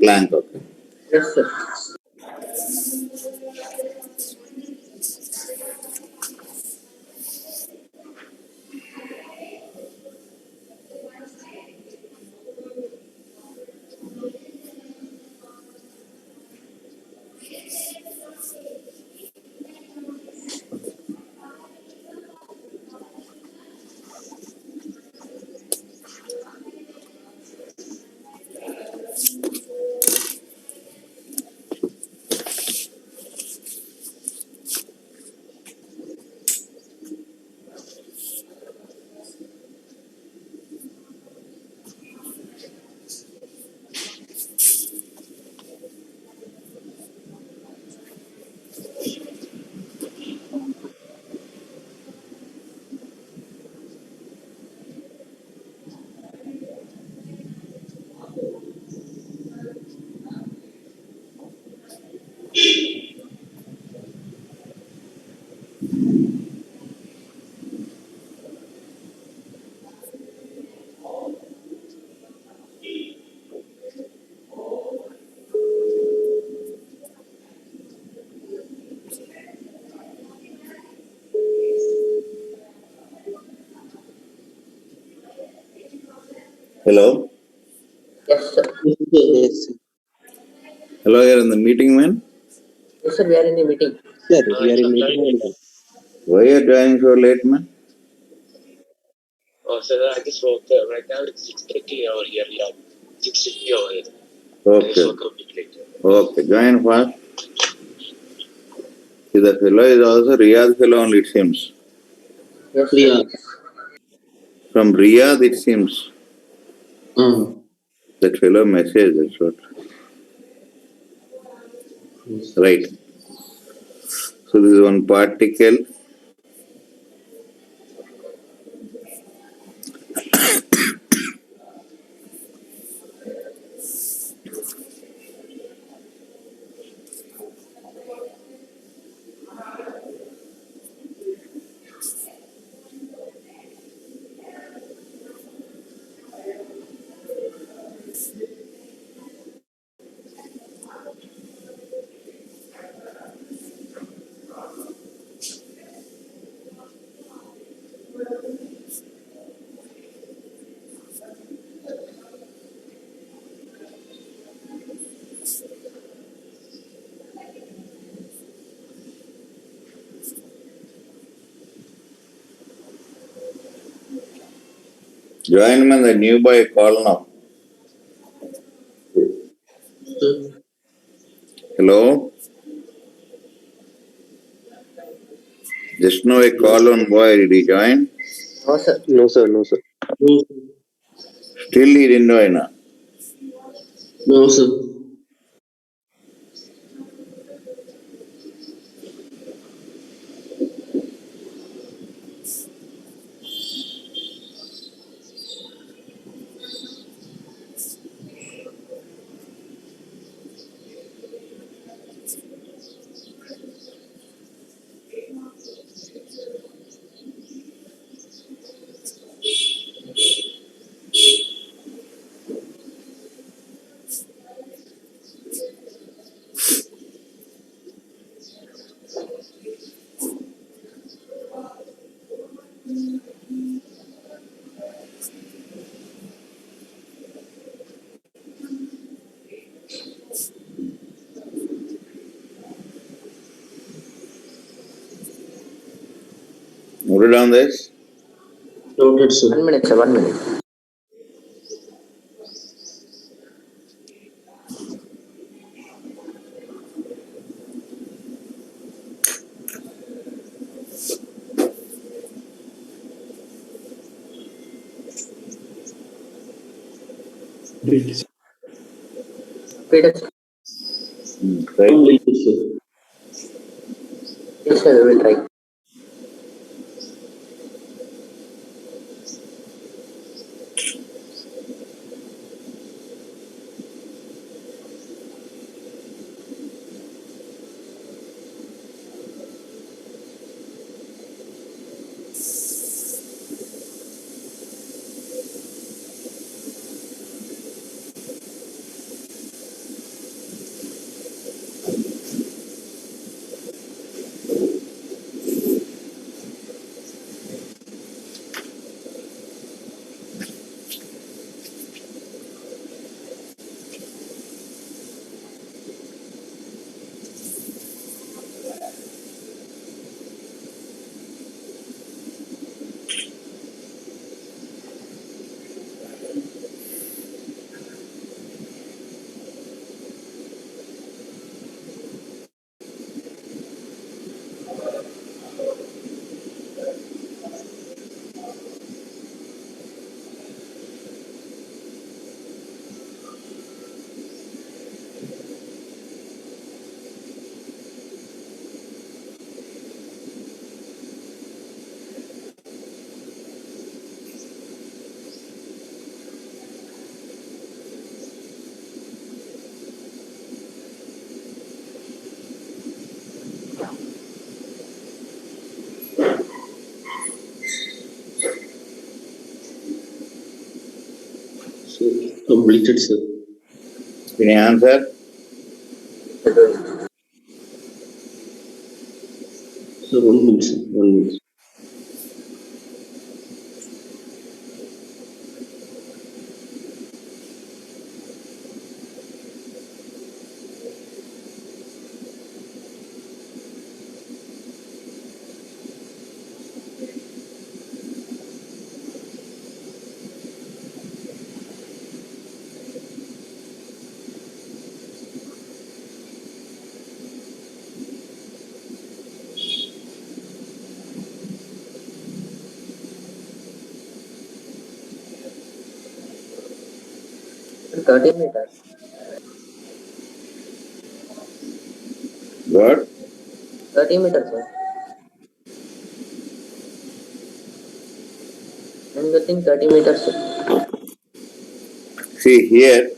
blank. Okay. Yes, sir. Hello? Yes, sir. Yes, sir. Hello, you're in the meeting, man? Yes, sir. We are in the meeting. Sir, we are in meeting. Why are you joining so late, man? Oh, sir, I just woke up. Right now it's 6:30 over here. Yeah, 6:50 over here. I Okay. just woke up a bit later. Okay, join fast. See, the fellow is also Riyadh fellow only, it seems. Yes, sir. Yeah. From Riyadh, it seems. That fellow message, that's what. Right. So this is one particle. Join him in the new boy call now. Hello? Just now I call on boy, did he join? No, sir. No, sir. No, sir. Still he didn't join. No, sir. Note down this. Noted, sir. 1 minute, sir. 1 minute. Peter, sir. Right. Yes, sir. We will try. Completed, sir. Any answer? Sir, 1 minute, sir. 1 minute. Sir, 30 meters. What? 30 meters, sir. I'm getting 30 meters, sir. See here,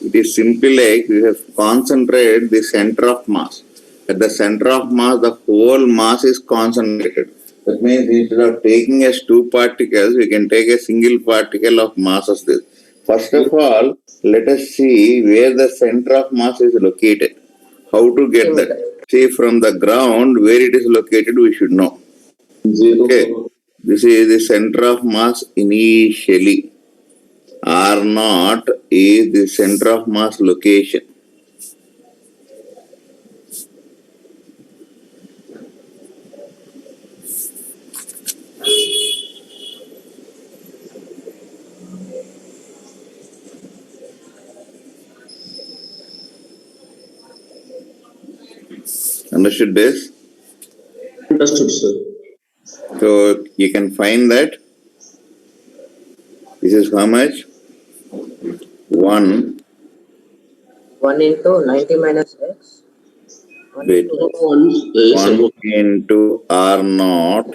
it is simply like we have concentrated the center of mass. At the center of mass, the whole mass is concentrated. That means instead of taking as two particles, we can take a single particle of mass as this. First of all, let us see where the center of mass is located. How to get that? See, from the ground, where it is located, we should know. 0. Okay. This is the center of mass initially. R naught is the center of mass location. Understood this? Understood, sir. So you can find that this is how much? 1 1 into 90 minus x. 1 Wait. into x 1, yes, sir. 1 into R naught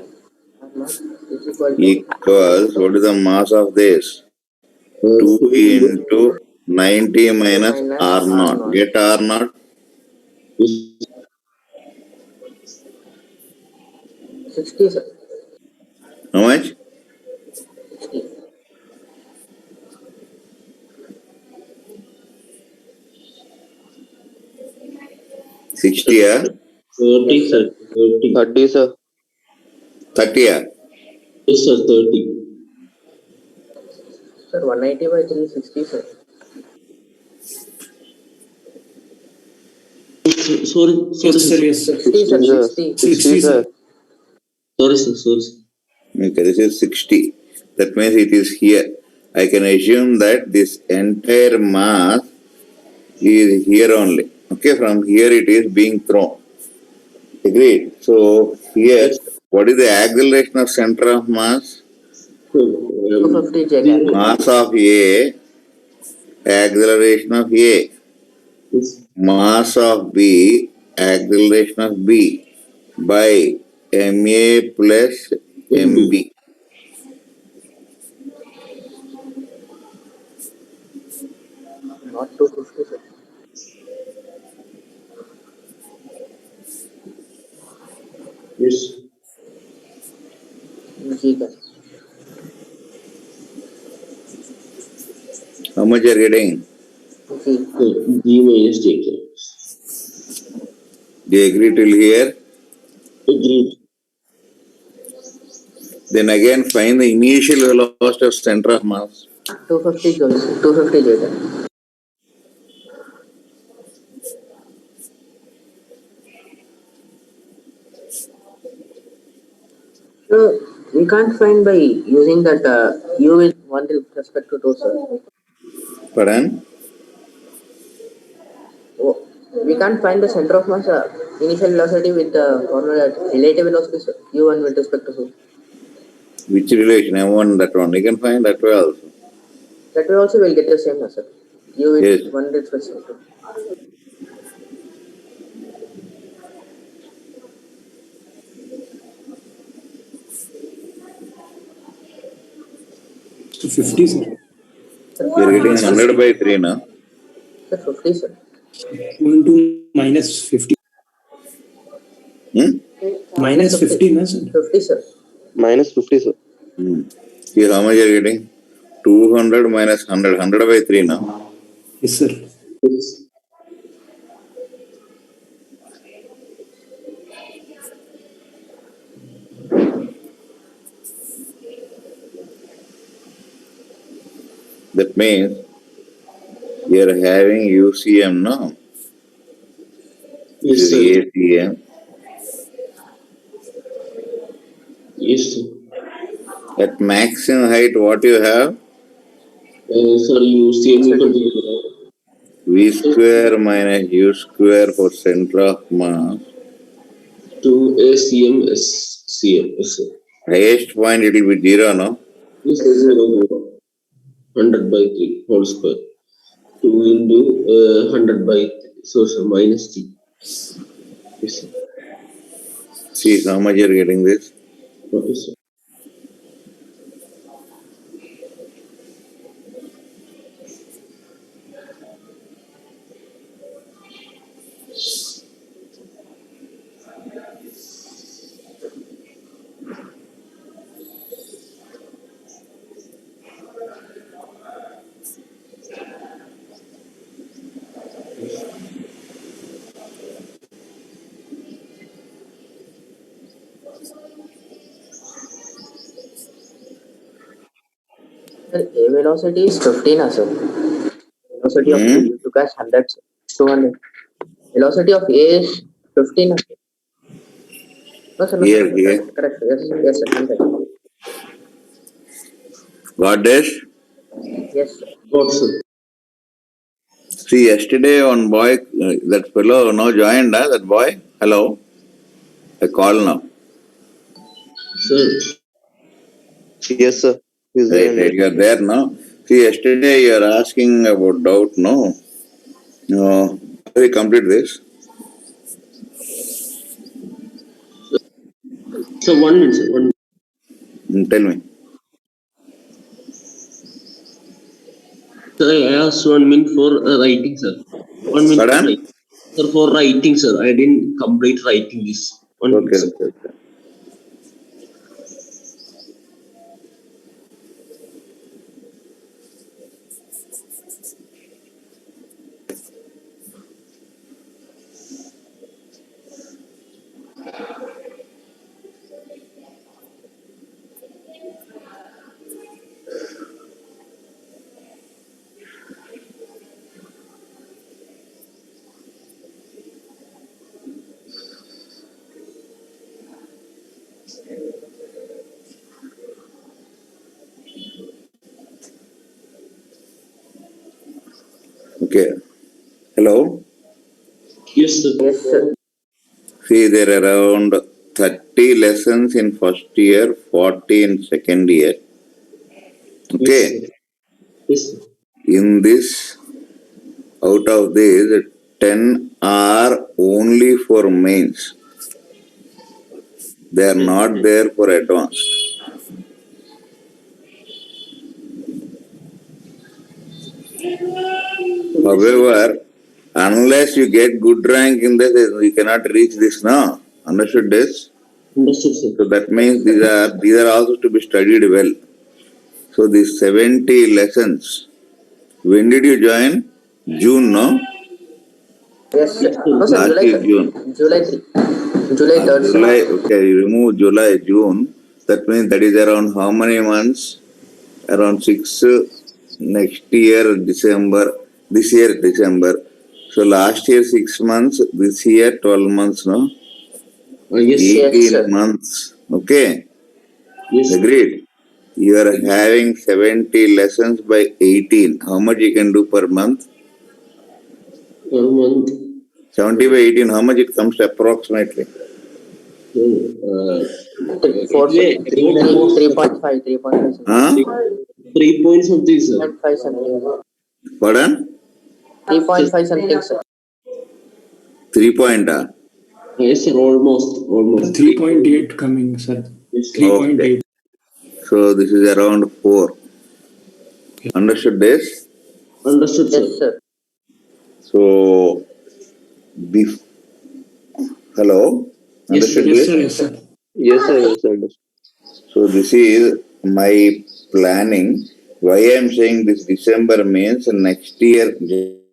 is equal to equals, what is the mass of this? 2 into 90 minus R naught. Get R naught. 60, sir. How much? 60. 60, yeah? 30, sir. 30. 30, sir. 30, yeah? Yes, sir. 30. Sir, 180 by 360, sir. Sorry, Yes, sir. 60, sir. 60. 60, sir. Sorry, sir. Okay, this is 60. That means it is here. I can assume that this entire mass is here only. Okay, from here it is being thrown. Agreed. So here, what is the acceleration of center of mass? 250 j. Mass of A, acceleration of A. Mass of B, acceleration of B by MA plus MB. Not 250, sir. Yes. G, sir. How much you are getting? G. G minus J. Do you agree till here? Agreed. Then again find the initial velocity of center of mass. 250 joules. 250 j, sir. So, we can't find by using that u is 1 with respect to 2, sir. Pardon? Oh, we can't find the center of mass initial velocity with the formula relative velocity, sir. u1 with respect to 2. Which relation? I want that one. You can find that way also. That way also we'll get the same answer. U is Yes. 1 with respect to 2. So 50, sir. You are getting 100 by 3 now. Sir, 50, sir. 2 into minus 50. Minus 50, na, sir? 50, sir. Minus 50, sir. See how much you are getting? 200 minus 100, 100 by 3 now. Yes, sir. Yes. That means we are having UCM, no? This Yes, is sir. ACM. Yes, sir. At maximum height, what you have? Sir, you same equal to V square minus U square for center of mass. 2 ACM SCM. Yes, sir. Highest point it will be 0, no? Yes, sir. 100 by 3 whole square. 2 into 100 by 3. So, sir, minus 3. Yes, sir. See how much you are getting this? Okay, sir. Sir, A velocity is 15, sir. Velocity of Hmm? you took as 100, sir. 200. Velocity of A is 15, sir. No, sir, no, sir. Here. Correct, correct. Yes, yes, sir. 100. Got this? Yes, sir. Got, sir. See, yesterday one boy, that fellow now joined, that boy. Hello. I call now. Sir, Yes, sir. He's there Right, only. you are there now. See, yesterday you are asking about doubt, no? No. How do we complete this? sir, 1 minute, sir. 1 minute. Tell me. Sir, I asked 1 minute for writing, sir. 1 minute for Pardon? writing. Sir, for writing, sir. I didn't complete writing this. 1 minute, Okay, sir. okay. Okay. Hello? Yes, sir. Yes, sir. See, there are around 30 lessons in first year, 40 in second year. Yes, Okay. sir. Yes, sir. In this, out of these, 10 are only for mains. They are not there for advanced. However, unless you get good rank in this, you cannot reach this now. Understood this? Understood, sir. So that means these are also to be studied well. So these 70 lessons. When did you join? June, no? Yes, sir. Yes, sir. No, sir. Last July, year, sir. June. July 3. July 3rd, sir. July, okay, you remove July, June. That means that is around how many months? Around 6 next year, December. This year, December. So last year, 6 months. This year, 12 months, no? Yes, sir. Yes, 18 sir. months. Okay? Yes, sir. Agreed? You are having 70 lessons by 18. How much you can do per month? Per month. 70 by 18, how much it comes to approximately? Four, sir. Anyway, 3.5, 3.5, sir. Huh? 3 point something, sir. 3.5 something. Pardon? 3.5 something, sir. 3 point, ah? Yes, sir. Almost. 3.8 coming, sir. Yes, sir. 3.8. So this is around 4. Understood this? Understood, sir. Yes, sir. So, hello? Yes, sir. Understood Yes, this? sir. Yes, sir. Yes, sir. Yes, sir. So this is my planning. Why I am saying this December means next year,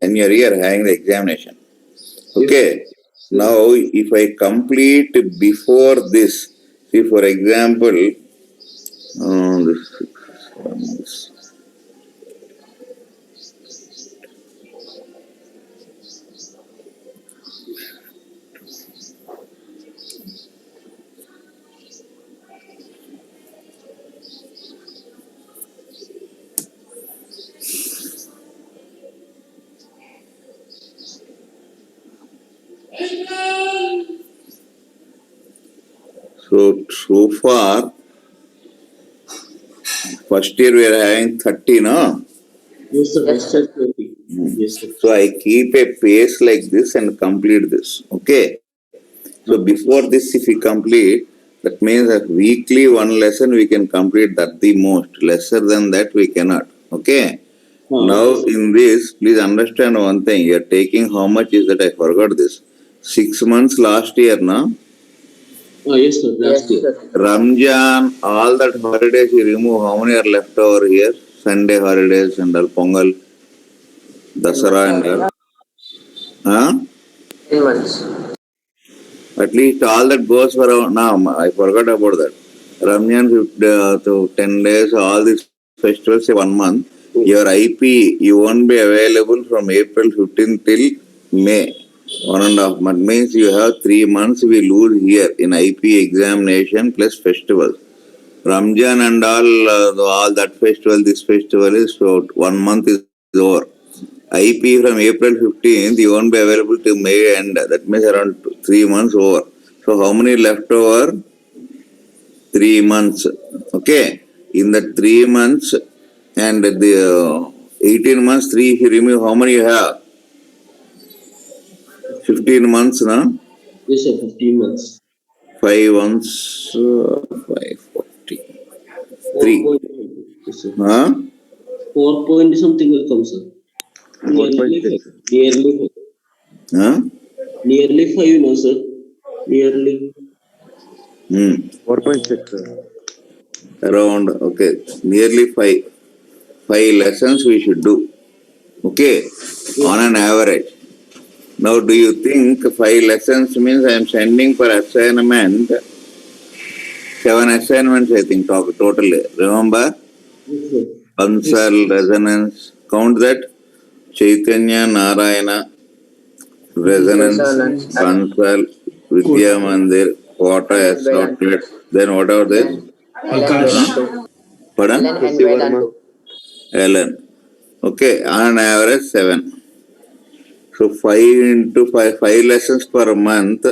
January, you are having the examination. Okay. Now, if I complete before this, see, for example, this. So far, first year we are having 30, no? Yes, sir. Yes, sir. 30. Yes, sir. So I keep a pace like this and complete this. Okay. So before this, if we complete, that means that weekly one lesson we can complete, that the most. Lesser than that we cannot. Okay. Now in this, please understand one thing. You are taking how much is that? I forgot this. 6 months last year, no? Yes, sir. Yes, Last year. sir. Ramjan, all that holidays you remove, how many are left over here? Sunday holidays and all, Pongal, Dasara and all. Huh? 10 months. At least all that goes for now. I forgot about that. Ramjan, to 10 days, all these festivals, say 1 month. Your IP, you won't be available from April 15 till May. 1.5 months means you have 3 months we lose here in IP examination plus festivals. Ramjan and all that festival, this festival is so 1 month is over. IP from April 15th, you won't be available till May end. That means around 3 months over. So how many left over? 3 months. Okay. In the 3 months and the 18 months, 3 if you remove, how many you have? 15 months, no? Yes, sir. 15 months. 5 months, 540. 4 3. point. Yes, sir. Huh? 4 point something will come, sir. Nearly 5. Nearly 5. Huh? Nearly 5, no, sir. Nearly. 4.6, sir. Around, okay, nearly 5 lessons we should do. Okay, on an average. Now, do you think 5 lessons means I am sending for assignment 7 assignments? I think totally. Remember, Yes, sir. Pansal, resonance. Count that. Chaitanya, Narayana, resonance, Pansal, Vidya Mandir, Kota, Assorted. Then what are this? Ellen Vedantu. Pardon? Ellen and Kriti Verma. Vedantu. Ellen. Okay, on an average 7. So 5 into 5 lessons per month,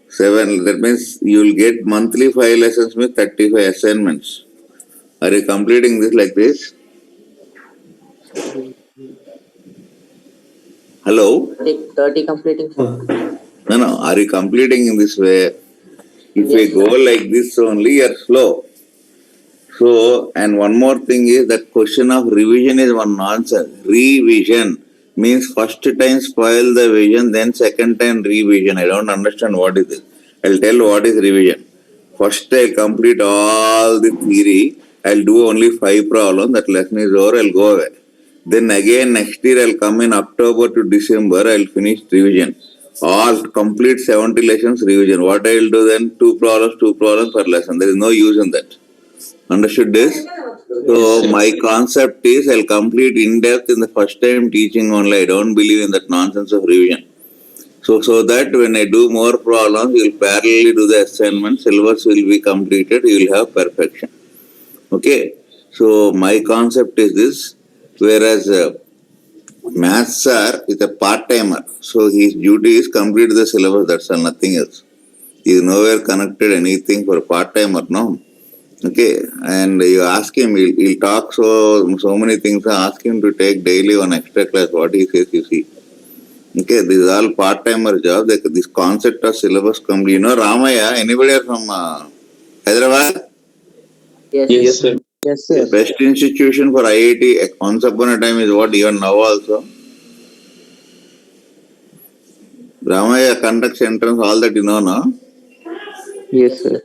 7. That means you will get monthly 5 lessons with 35 assignments. Are you completing this like this? Hello? 30 completing, sir. No. Are you completing in this way? If Yes, we go like this only, you are slow. So, and one more thing is that question of revision is one nonsense. Revision means first time spoil the vision, then second time revision. I don't understand what is it. I'll tell what is revision. First I'll complete all the theory. I'll do only 5 problems. That lesson is over. I'll go away. Then again next year I'll come in October to December. I'll finish revision. All complete 70 lessons revision. What I'll do then? 2 problems per lesson. There is no use in that. Understood this? So my concept is I'll complete in depth in the first time teaching only. I don't believe in that nonsense of revision. So that when I do more problems, you will parallelly do the assignment, syllabus will be completed, you will have perfection. Okay. So my concept is this, whereas maths sir is a part-timer. So his duty is complete the syllabus, that's all, nothing else. He is nowhere connected anything for part-timer, no? Okay, and you ask him, he'll talk so many things, ask him to take daily one extra class, what he says, you see. Okay, this is all part-timer job, this concept of syllabus complete. You know Ramaya, anybody are from Hyderabad? Yes. Yes, sir. Yes, sir. Best institution for IIT, once upon a time is what, even now also. Ramaya conducts entrance, all that you know, no? Yes, sir.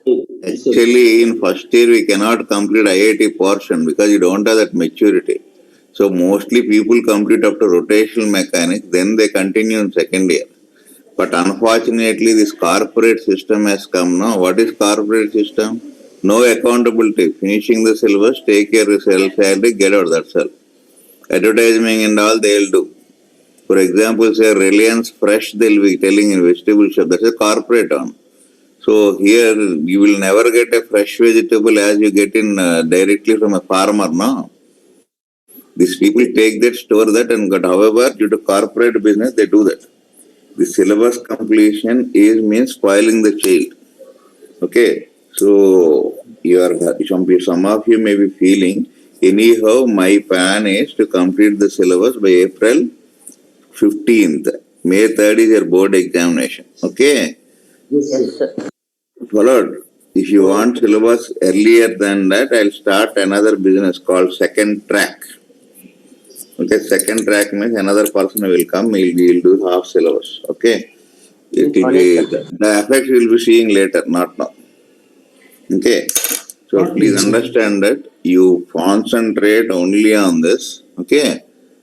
Actually, in first year we cannot complete IIT portion because you don't have that maturity. So mostly people complete up to rotational mechanics, then they continue in second year. But unfortunately, this corporate system has come now. What is corporate system? No accountability. Finishing the syllabus, take your salary, get out, that's all. Advertising and all they'll do. For example, say Reliance Fresh, they'll be telling in vegetable shop, that's a corporate one. So here you will never get a fresh vegetable as you get in directly from a farmer, no? These people take that, store that and get, however, due to corporate business, they do that. The syllabus completion is means spoiling the child. Okay, so some of you may be feeling, anyhow, my plan is to complete the syllabus by April 15th. May 3rd is your board examination. Okay, Yes, sir. followed. If you want syllabus earlier than that, I'll start another business called second track. Okay, second track means another person will come, he'll do half syllabus. Okay, it will be, the effect we will be seeing later, not now. Okay, so please understand that you concentrate only on this. Okay,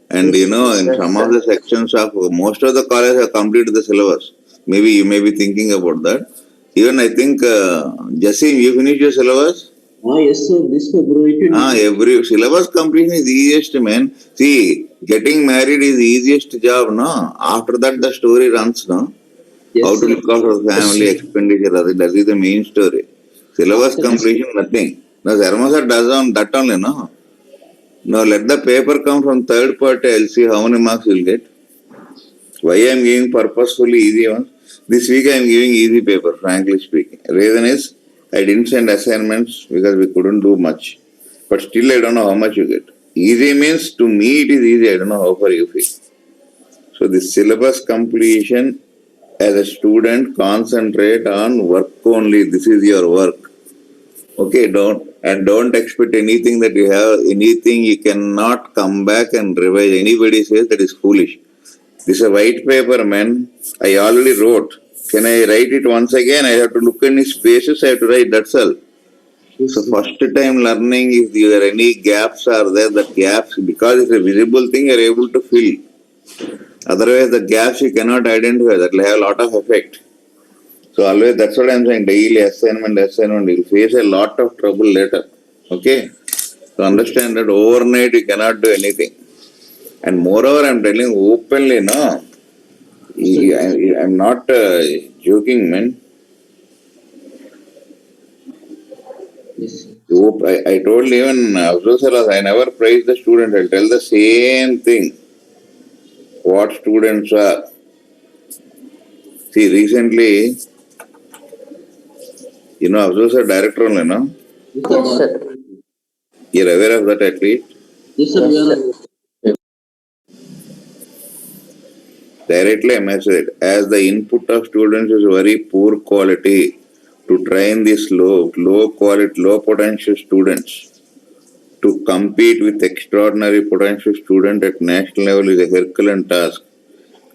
and you know, in some of the sections of most of the colleges have completed the syllabus. Maybe you may be thinking about that. Even I think, Jasim, you finished your syllabus? Yes, sir. This February. Every syllabus completion is easiest, man. See, getting married is the easiest job, no? After that, the story runs, no? Yes, How to sir. look after family expenditure, that is the main story. Syllabus completion, nothing. Now, Dharma does on that only, no? Now, let the paper come from third party, I'll see how many marks you'll get. Why I am giving purposefully easy ones? This week I am giving easy paper, frankly speaking. Reason is, I didn't send assignments because we couldn't do much. But still I don't know how much you get. Easy means, to me it is easy, I don't know how far you feel. So the syllabus completion, as a student, concentrate on work only. This is your work. Okay, don't expect anything that you have, anything you cannot come back and revise. Anybody says that is foolish. This is a white paper, man. I already wrote. Can I write it once again? I have to look in spaces, I have to write, that's all. So first time learning, if there are any gaps are there, the gaps, because it's a visible thing, you are able to fill. Otherwise, the gaps you cannot identify, that will have a lot of effect. So always, that's what I am saying, daily assignment, you'll face a lot of trouble later. Okay? So understand that overnight you cannot do anything. And moreover, I am telling openly, no, I am not joking, man. Yes, sir. I told even Abdul, I never praise the student, I'll tell the same thing. What students are. See, recently, you know, Abdul director only, no? Yes, sir. You're aware of that at least? Yes, sir. Yes, sir. Directly I messaged, as the input of students is very poor quality, to train these low quality, low potential students to compete with extraordinary potential student at national level is a Herculean task.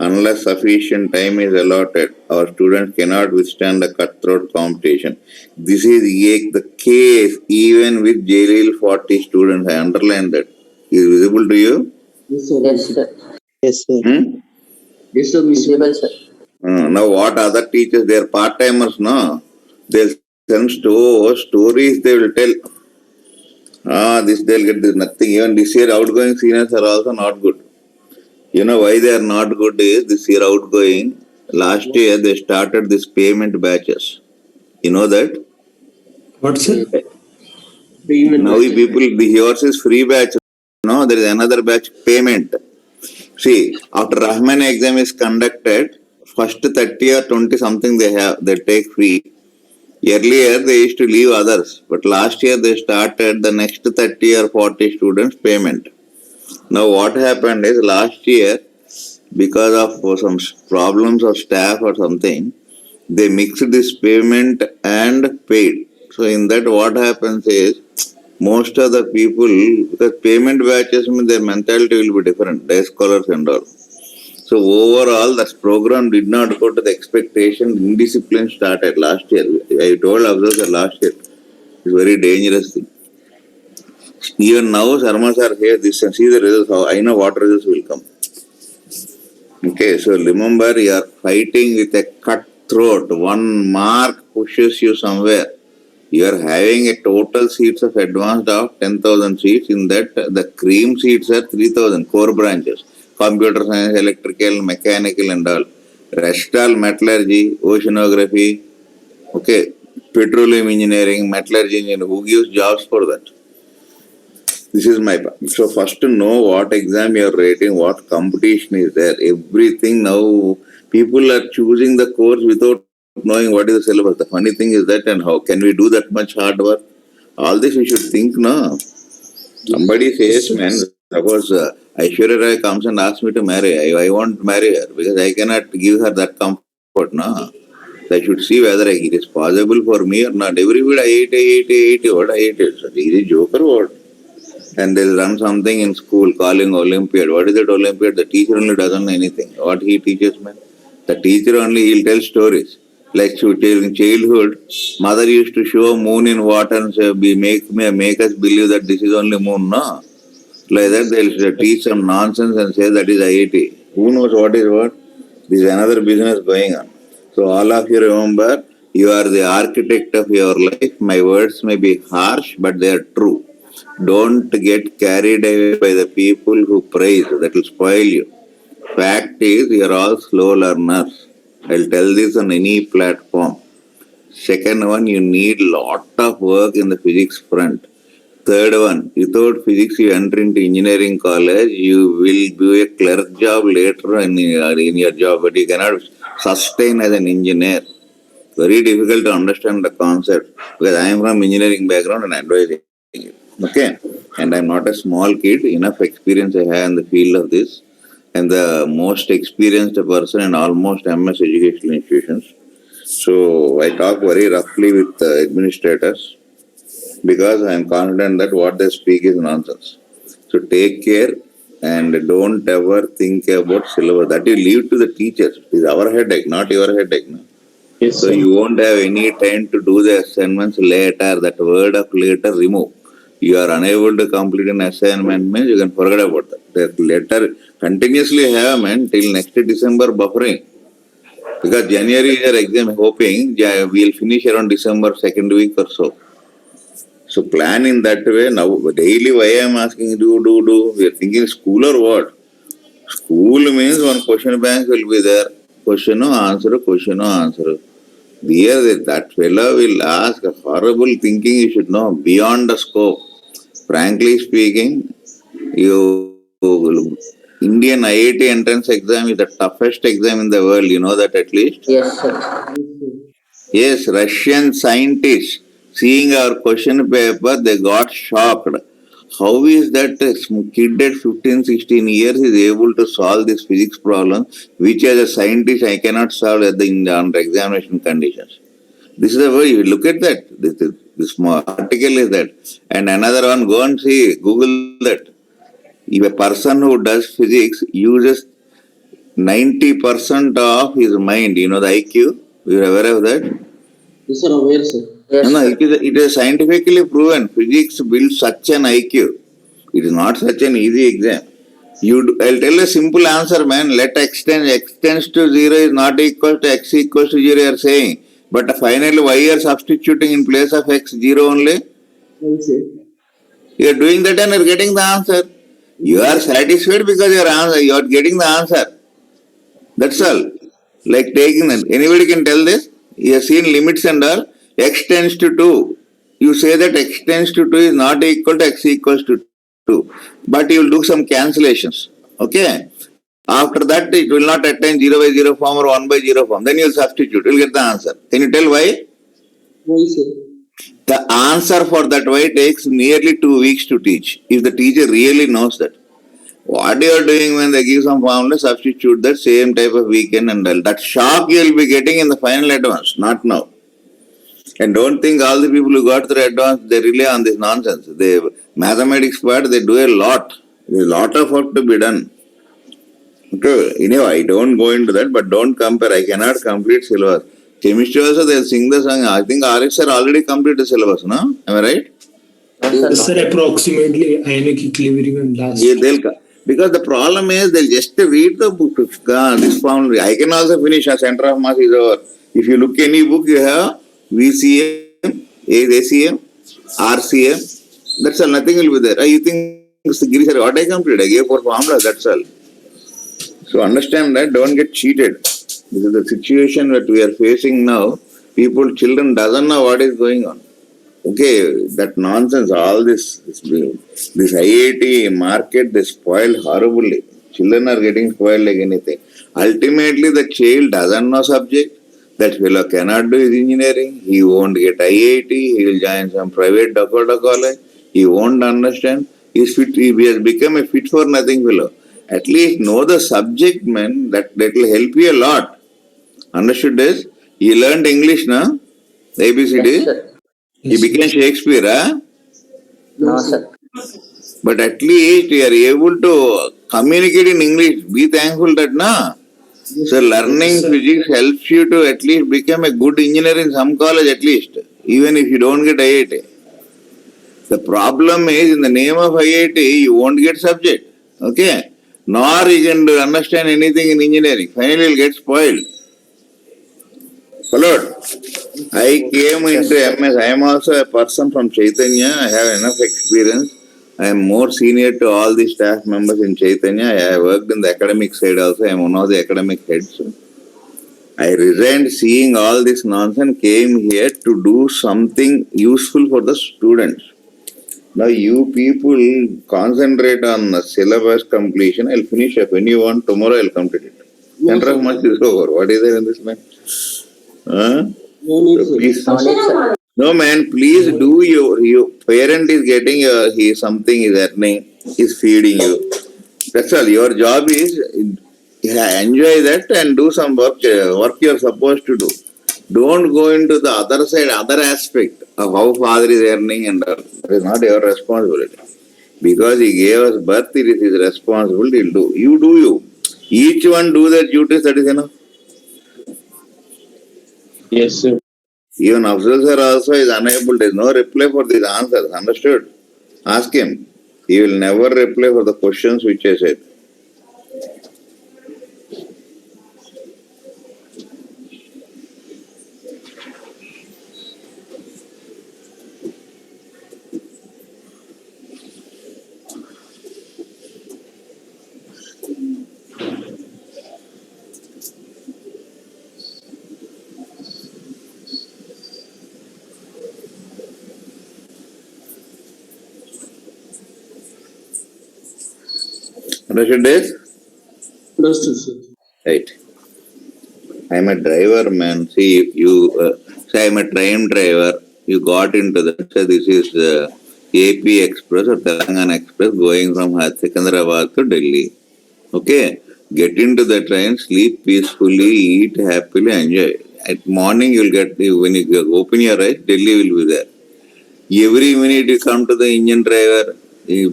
Unless sufficient time is allotted, our students cannot withstand the cutthroat competition. This is the case even with JLL 40 students. I underline that. Is visible to you? Yes, sir. Yes, sir. Yes, sir. Yes, sir. Visible, sir. Now what other teachers, they are part-timers, no? They'll send stories, they will tell. This they'll get this, nothing. Even this year outgoing seniors are also not good. You know why they are not good is, this year outgoing, last year they started this payment batches. You know that? What, sir? Now yours is free batch. No, there is another batch, payment. See, after Rahman exam is conducted, first 30 or 20 something they take free. Earlier they used to leave others, but last year they started the next 30 or 40 students payment. Now what happened is, last year, because of some problems of staff or something, they mixed this payment and paid. So in that what happens is, most of the people, because payment batches mean their mentality will be different, day scholars and all. So overall, that program did not go to the expectation. Indiscipline started last year. I told observers last year. It's very dangerous thing. Even now, Sarmas are here. This and see the results. How I know what results will come. Okay, so remember, you are fighting with a cutthroat. One mark pushes you somewhere. You are having a total seats of advanced of 10,000 seats. In that, the cream seats are 3,000 core branches. Computer science, electrical, mechanical and all. Rest all metallurgy, oceanography, okay, petroleum engineering, metallurgy engineering. Who gives jobs for that? This is my point. So first to know what exam you are writing, what competition is there. Everything now, people are choosing the course without knowing what is the syllabus. The funny thing is that, and how can we do that much hard work? All this we should think now. Somebody says, man, suppose Aishwarya Rai comes and asks me to marry. I won't marry her because I cannot give her that comfort. No. I should see whether it is possible for me or not. Everybody, I hate, what I hate it. So, is a joker what? And they'll run something in school calling Olympiad. What is that Olympiad? The teacher only doesn't know anything. What he teaches, man? The teacher only, he'll tell stories. Like in childhood, mother used to show moon in water and say, make us believe that this is only moon, no? Like that, they'll teach some nonsense and say that is IIT. Who knows what is what? This is another business going on. So all of you remember, you are the architect of your life. My words may be harsh, but they are true. Don't get carried away by the people who praise. That will spoil you. Fact is, you are all slow learners. I'll tell this on any platform. Second one, you need lot of work in the physics front. Third one, without physics you enter into engineering college, you will do a clerk job later in your job, but you cannot sustain as an engineer. Very difficult to understand the concept because I am from engineering background and advising you. Okay, and I am not a small kid. Enough experience I have in the field of this. And the most experienced person in almost MS educational institutions. So I talk very roughly with administrators because I am confident that what they speak is nonsense. So take care and don't ever think about syllabus. That you leave to the teachers. It is our headache, not your headache. No? Yes, So sir. you won't have any time to do the assignments later. That word of later remove. You are unable to complete an assignment means you can forget about that. The letter continuously have till next December buffering. Because January is your exam, hoping we will finish around December second week or so. So plan in that way. Now daily why I am asking do. We are thinking school or what? School means one question bank will be there. Question or answer. There that fellow will ask a horrible thinking you should know beyond the scope. Frankly speaking, Indian IIT entrance exam is the toughest exam in the world. You know that at least? Yes, sir. Yes, Russian scientists seeing our question paper, they got shocked. How is that a kid at 15, 16 years is able to solve this physics problem, which as a scientist I cannot solve under examination conditions? This is the way you look at that. This small article is that. And another one, go and see, Google that. If a person who does physics uses 90% of his mind, you know the IQ, you are aware of that? Yes, sir, aware, sir. Yes, No, sir. it is scientifically proven. Physics builds such an IQ. It is not such an easy exam. I'll tell a simple answer, man. Let x tends to 0 is not equal to x equals to 0, you are saying. But finally, why you are substituting in place of x 0 only? Yes, sir. You are doing that and you are getting the answer. You are satisfied because you are getting the answer. That's all. Like taking that. Anybody can tell this? You have seen limits and all. X tends to 2. You say that x tends to 2 is not equal to x equals to 2. But you will do some cancellations. Okay? After that, it will not attain 0 by 0 form or 1 by 0 form. Then you will substitute. You will get the answer. Can you tell why? Why, sir? The answer for that why takes nearly 2 weeks to teach. If the teacher really knows that. What you are doing when they give some formula, substitute that same type of weekend and all. That shock you will be getting in the final advance, not now. And don't think all the people who got the advance, they rely on this nonsense. The mathematics part, they do a lot. There is a lot of work to be done. Okay, I don't go into that, but don't compare. I cannot complete syllabus. Chemistry also they'll sing the song. I think RX sir already completed the syllabus, no? Am I right? No, sir, Yes, not sir, yet. approximately Ayana clearing and last. Yeah, because the problem is they'll just read the book. This formula. I can also finish a center of mass is over. If you look any book, you have VCM, ACM, RCM. That's all. Nothing will be there. You think Giri sir, what I completed? I gave for formula. That's all. So understand that. Don't get cheated. This is the situation that we are facing now. Children doesn't know what is going on. Okay, that nonsense, all this IIT market, they spoil horribly. Children are getting spoiled like anything. Ultimately, the child doesn't know subject. That fellow cannot do his engineering. He won't get IIT. He will join some private Dakota college. He won't understand. He has become a fit for nothing fellow. At least know the subject, man. That will help you a lot. Understood this? He learned English, na? ABCD. Yes, sir. He became Shakespeare, huh? No, sir. But at least you are able to communicate in English. Be thankful that, na? So learning sir. physics helps you to at least become a good engineer in some college at least, even if you don't get IIT. The problem is in the name of IIT, you won't get subject, okay? Nor you can understand anything in engineering. Finally, you'll get spoiled. Followed? I came into MS. I am also a person from Chaitanya. I have enough experience. I am more senior to all the staff members in Chaitanya. I have worked in the academic side also. I am one of the academic heads. I resigned seeing all this nonsense, came here to do something useful for the students. Now you people concentrate on the syllabus completion. I'll finish up. When you want, tomorrow I'll complete it. Center of mass is over. What is there in this man? Huh? So please. Knowledge, sir. No man, please do your parent is getting something is earning, is feeding you. That's all. Your job is enjoy that and do some work you're supposed to do. Don't go into the other side, other aspect of how father is earning and all. That is not your responsibility. Because he gave us birth, it is his responsibility. He'll do. You do you. Each one do their duties, that is enough. Yes, sir. Even Afzal sir also is unable, there is no reply for these answers. Understood? Ask him. He will never reply for the questions which I said. Understood this? Understood, sir. Right. I am a driver, man. See, if you say I am a train driver, you got into that. So this is AP Express or Telangana Express going from Secunderabad to Delhi. Okay, get into the train, sleep peacefully, eat happily, enjoy. At morning you'll get when you open your eyes, Delhi will be there. Every minute you come to the engine driver, you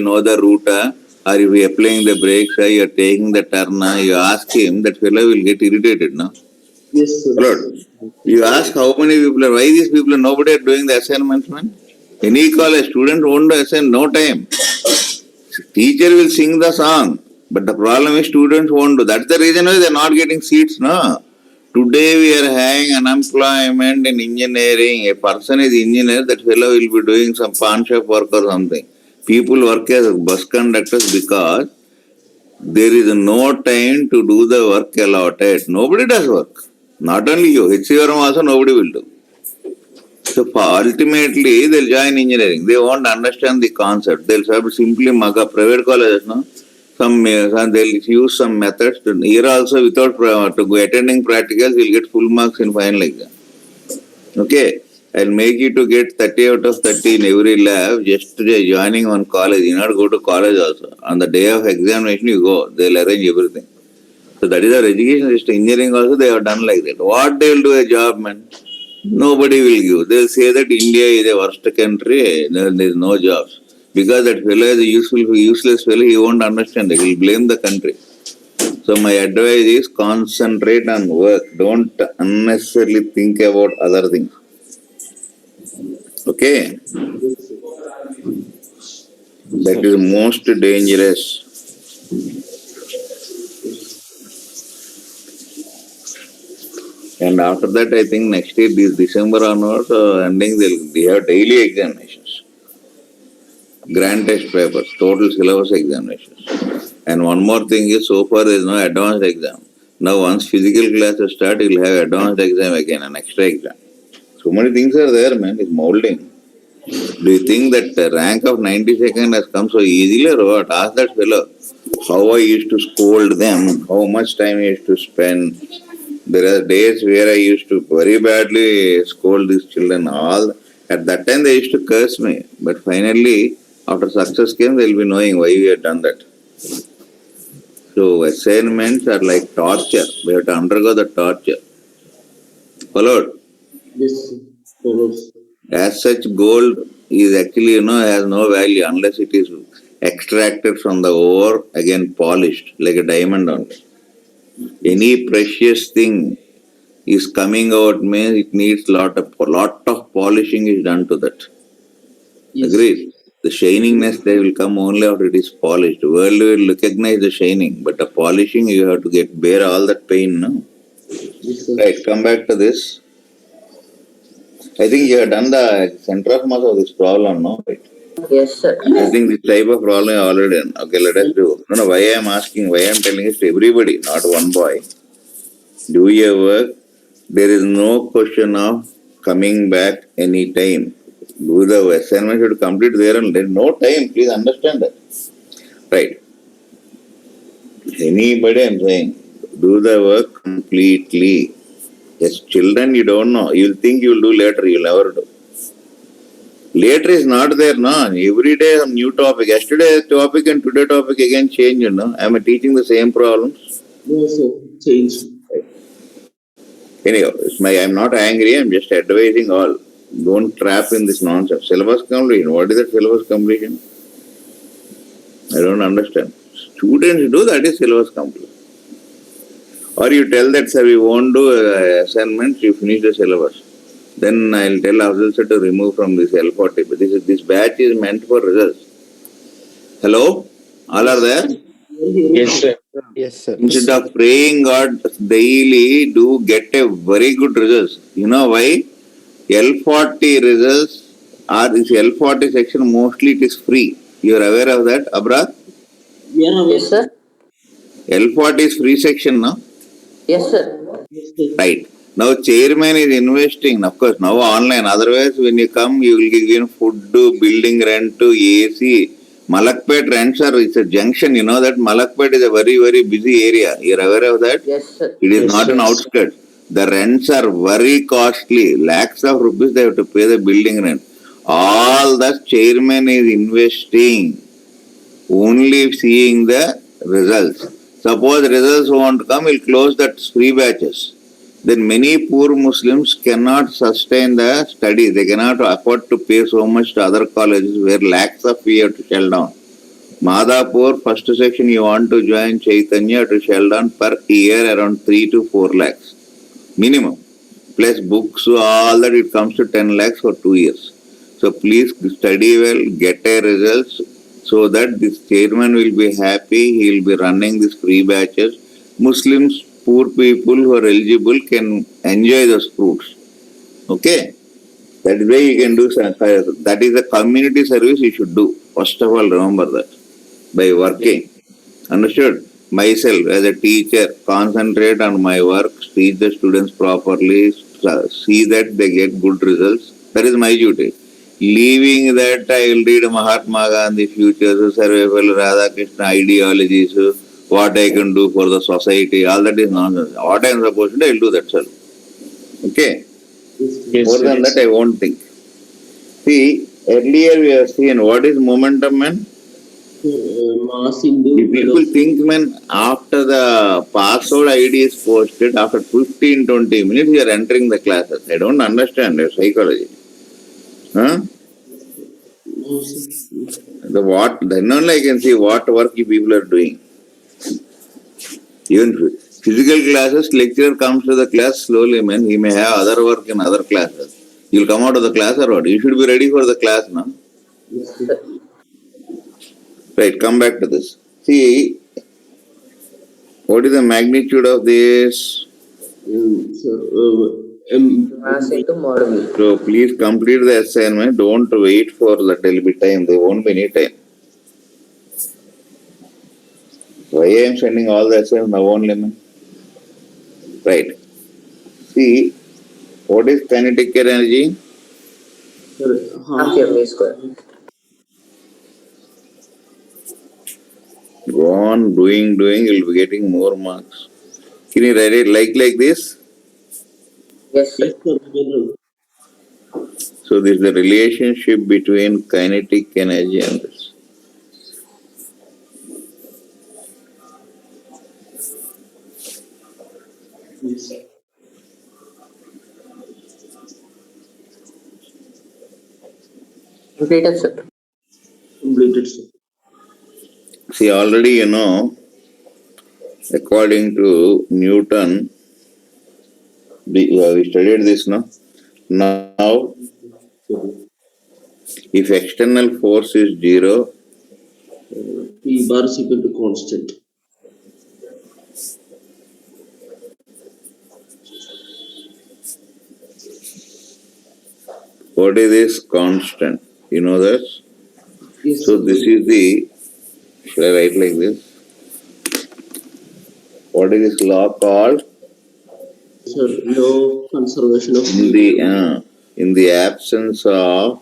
know the route, or if you are applying the brakes, you are taking the turn, you ask him, that fellow will get irritated, no? Yes, sir. Lord, you ask how many people are, why these people are, nobody are doing the assignments, man? Any college, student won't do assign, no time. Teacher will sing the song, but the problem is students won't do. That's the reason why they are not getting seats, no? Today we are having unemployment in engineering. A person is engineer, that fellow will be doing some pawn shop work or something. People work as bus conductors because there is no time to do the work allotted. Nobody does work. Not only you, HCRM also nobody will do. So ultimately they'll join engineering. They won't understand the concept. They'll simply mug up private colleges, no? They'll use some methods. Here also without to go attending practicals, you'll get full marks in final exam. Okay, I'll make you to get 30 out of 30 in every lab just joining one college. You not go to college also. On the day of examination you go. They'll arrange everything. So that is our education system. Engineering also they have done like that. What they will do a job, man? Nobody will give. They'll say that India is a worst country. There is no jobs. Because that fellow is a useless fellow, he won't understand. He will blame the country. So my advice is concentrate on work. Don't unnecessarily think about other things. Okay? Yes, sir. That is most dangerous. And after that, I think next year, this December onwards, ending, they have daily examinations. Grand test papers, total syllabus examinations. And one more thing is, so far there is no advanced exam. Now once physical classes start, you'll have advanced exam again, an extra exam. So many things are there, man, it's molding. Do you think that the rank of 92nd has come so easily or what? Ask that fellow how I used to scold them, how much time I used to spend. There are days where I used to very badly scold these children. All at that time they used to curse me, but finally, after success came, they'll be knowing why we have done that. So assignments are like torture. We have to undergo the torture. Followed. Yes, sir. Follows. As such, gold is actually, has no value unless it is extracted from the ore, again polished, like a diamond only. Any precious thing is coming out means it needs lot of polishing is done to that. Yes. Agreed? The shiningness they will come only after it is polished. The world will recognize the shining, but the polishing you have to bear all that pain, no? Yes, sir. Right, come back to this. I think you have done the center of mass of this problem, no? Right. Yes, sir. I think this type of problem is already done. Okay, let us do. No, why I am asking, why I am telling is to everybody, not one boy. Do your work. There is no question of coming back any time. Do the assignment should complete there and there is no time. Please understand that. Right. Anybody I am saying, do the work completely. Yes, children you don't know. You will think you will do later, you will never do. Later is not there, no. Every day some new topic. Yesterday topic and today topic again change, Am I teaching the same problems? No, sir. Change. Anyhow, I'm not angry, I'm just advising all. Don't trap in this nonsense. Syllabus completion. What is that syllabus completion? I don't understand. Students do that is syllabus completion. Or you tell that, sir, we won't do assignments, you finish the syllabus. Then I'll tell Afzal sir to remove from this L40. But this batch is meant for results. Hello? All are there? Yes, sir. Yes, sir. Instead of praying God daily, do get a very good results. You know why? L40 results are this L40 section, mostly it is free. You are aware of that, Abra? Yeah, Yes, sir. L40 is free section, no? Yes, sir. yes, sir. Right. Now chairman is investing, of course, now online. Otherwise, when you come, you will give food, building rent, AC. Malakpet rents are, it's a junction, you know that Malakpet is a very, very busy area. You are aware of that? Yes, sir. It is Yes, not an yes. outskirt. The rents are very costly. Lakhs of rupees they have to pay the building rent. All the chairman is investing, only seeing the results. Suppose results won't come, he'll close that free batches. Then many poor Muslims cannot sustain the studies. They cannot afford to pay so much to other colleges where lakhs of fee have to shell down. Madhapur, first section you want to join Chaitanya to shell down per year around 3 to 4 lakhs. Minimum. Plus books, all that it comes to 10 lakhs for 2 years. So please study well, get a results so that this chairman will be happy, he will be running these free batches. Muslims, poor people who are eligible can enjoy those fruits. Okay? That is why you can do, that is a community service you should do. First of all, remember that. By working. Understood? Myself as a teacher, concentrate on my work, teach the students properly, see that they get good results. That is my duty. Leaving that, I will read Mahatma Gandhi futures, survival, Radhakrishna ideologies, what I can do for the society, all that is nonsense. What I am supposed to do, I will do that, sir. Okay? Yes, More sir. than that, I won't think. See, earlier we have seen what is momentum, man? Mass into If people think, man, after the password ID is posted, after 15-20 minutes, you are entering the classes. I don't understand your psychology. Huh? Then only I can see what work you people are doing. Even physical classes, lecturer comes to the class slowly, man. He may have other work in other classes. You'll come out of the class or what? You should be ready for the class now. Yes, sir. Right, come back to this. See, what is the magnitude of this? Sir, Mass into mod V. So please complete the assignment. Don't wait for that. There will be time. There won't be any time. Why I am sending all the assignments now only, man? Right. See, what is kinetic energy? sir, Half your V square. Go on doing, you'll be getting more marks. Can you write it like this? Yes, sir. yes, sir, general. So this is the relationship between kinetic energy and this. Yes, Completed, sir. completed, sir. See, already you know, according to Newton, we studied this, no? Now, if external force is zero, P bar is equal to constant. what is this constant? You know that? Yes, So sir. this is the, should I write like this? What is this law called? Sir, law of conservation of In the absence of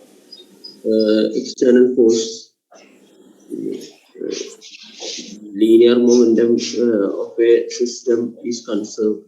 external force, linear momentum of a system is conserved.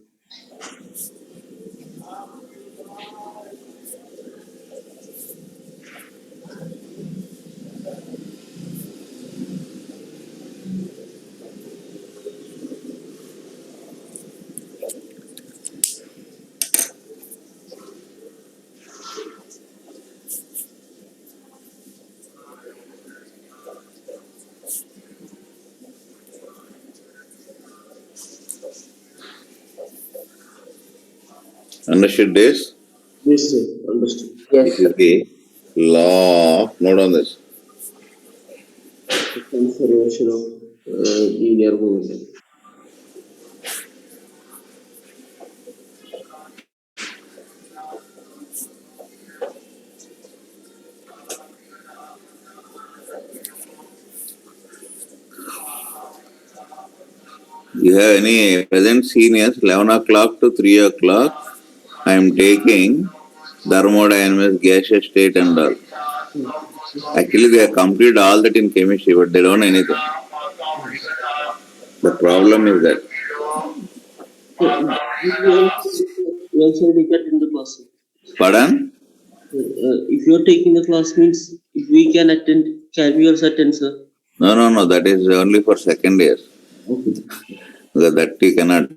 understood this? Yes, sir. Understood. Yes, This sir. is the law of, note on this. The conservation of linear momentum. You have any present seniors, 11 o'clock to 3 o'clock, I am taking thermodynamics, gaseous state and all. Actually, they have completed all that in chemistry, but they don't know anything. The problem is that. So, we also get in the class. Pardon? If you are taking the class means if we can attend, can we also attend, sir? No, that is only for second year. Okay. That you cannot.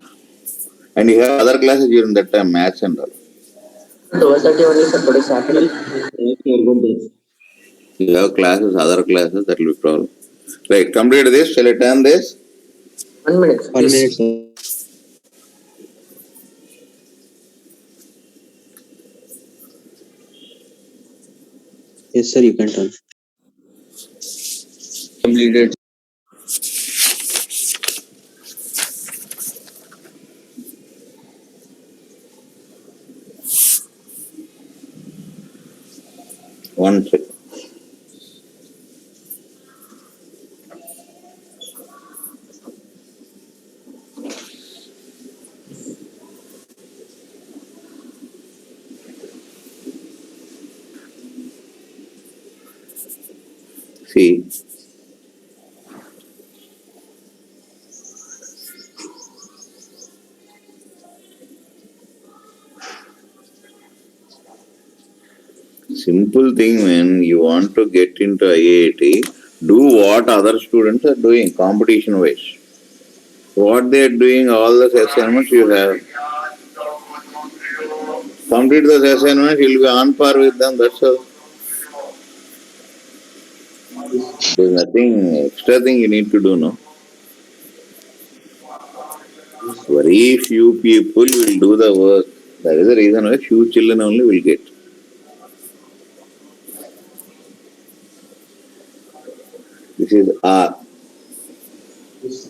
And you have other classes during that time, maths and all. 12:30 only, sir. Today Saturday. Okay, about that. You have classes, other classes, that will be problem. Right, complete this. Shall I turn this? 1 minute, sir. 1 Yes. minute, sir. Yes, sir, you can turn. Completed. One second. See, simple thing when you want to get into IIT, do what other students are doing, competition wise. What they are doing, all the assignments you have. Complete those assignments, you will be on par with them, that's all. There's nothing extra thing you need to do, no? Very few people will do the work. That is the reason why few children only will get. This is R. Yes, sir.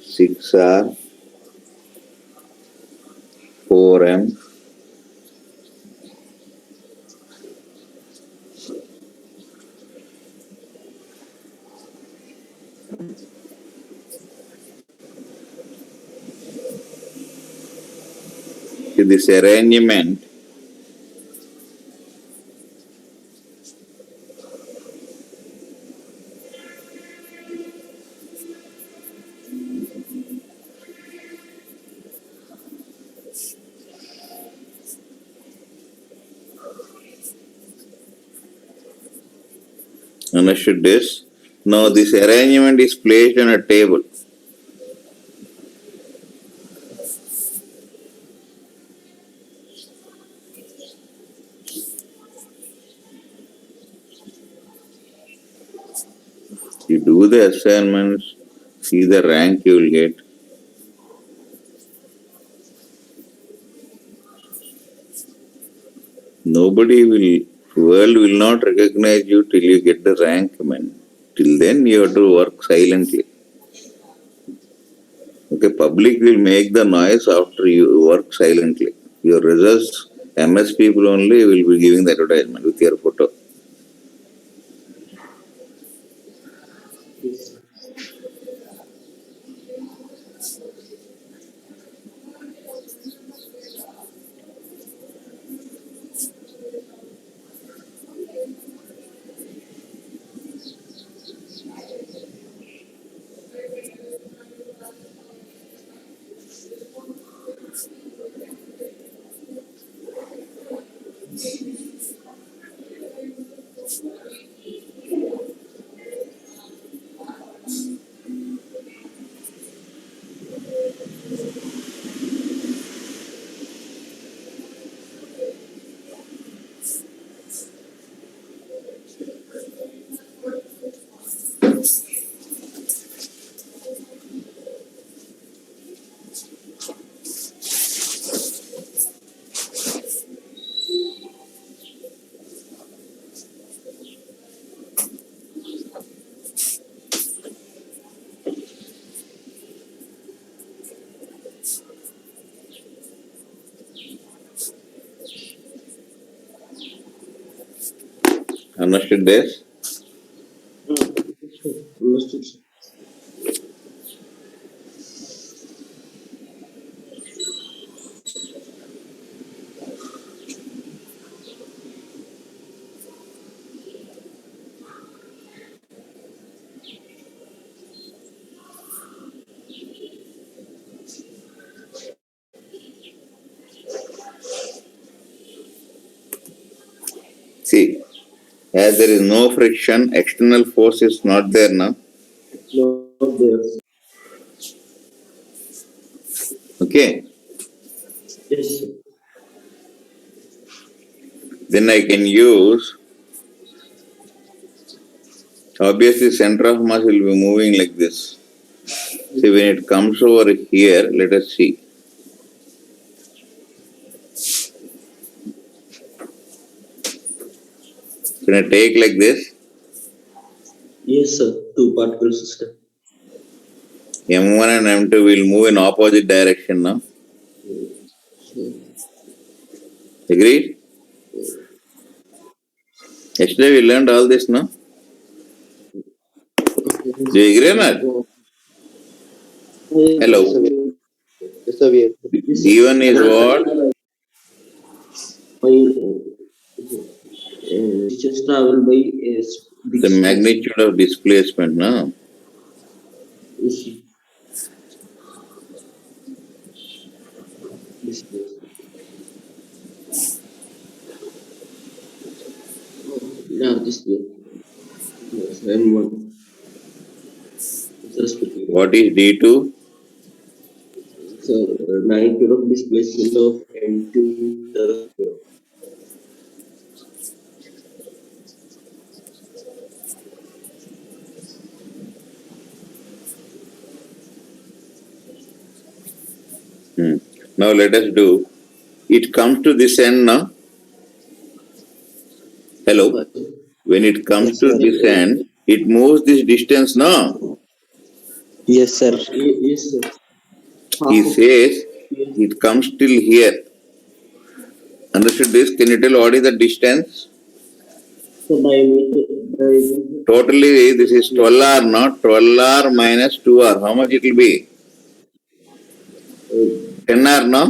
6R, 4M, this arrangement understood this. Now this arrangement is placed on a table. You do the assignments, see the rank you will get. Nobody will, world will not recognize you till you get the rank, man. Till then you have to work silently. Okay, public will make the noise after you work silently. Your results, MS people only will be giving the advertisement with your photo. Yes, sir. Understood this? Understood, sir. See, as there is no friction, external force is not there now. Not there, sir. Okay, Yes, sir. then I can use, obviously center of mass will be moving like this. See, when it comes over here, let us see. Can I take like this? Yes, sir. Two particle system. M1 and M2 will move in opposite direction now. Agreed? Yesterday we learned all this, no? Do you agree or not? Hello. Yes, sir, we have. D1 is what? Just travel by big The space. magnitude of displacement, no? Yes, sir. Displace. Now this year. Yes, M1. With respect to What is D2? so magnitude of displacement of M2 the Now let us do. It comes to this end now. Hello. When it comes Yes, to sir. this end, it moves this distance now. Yes, sir. Yes, sir. He Half of says it comes till here. Understood this? Can you tell what is the distance? the diameter. Totally, this is 12R, not 12R minus 2R. How much it will be? 10R, no?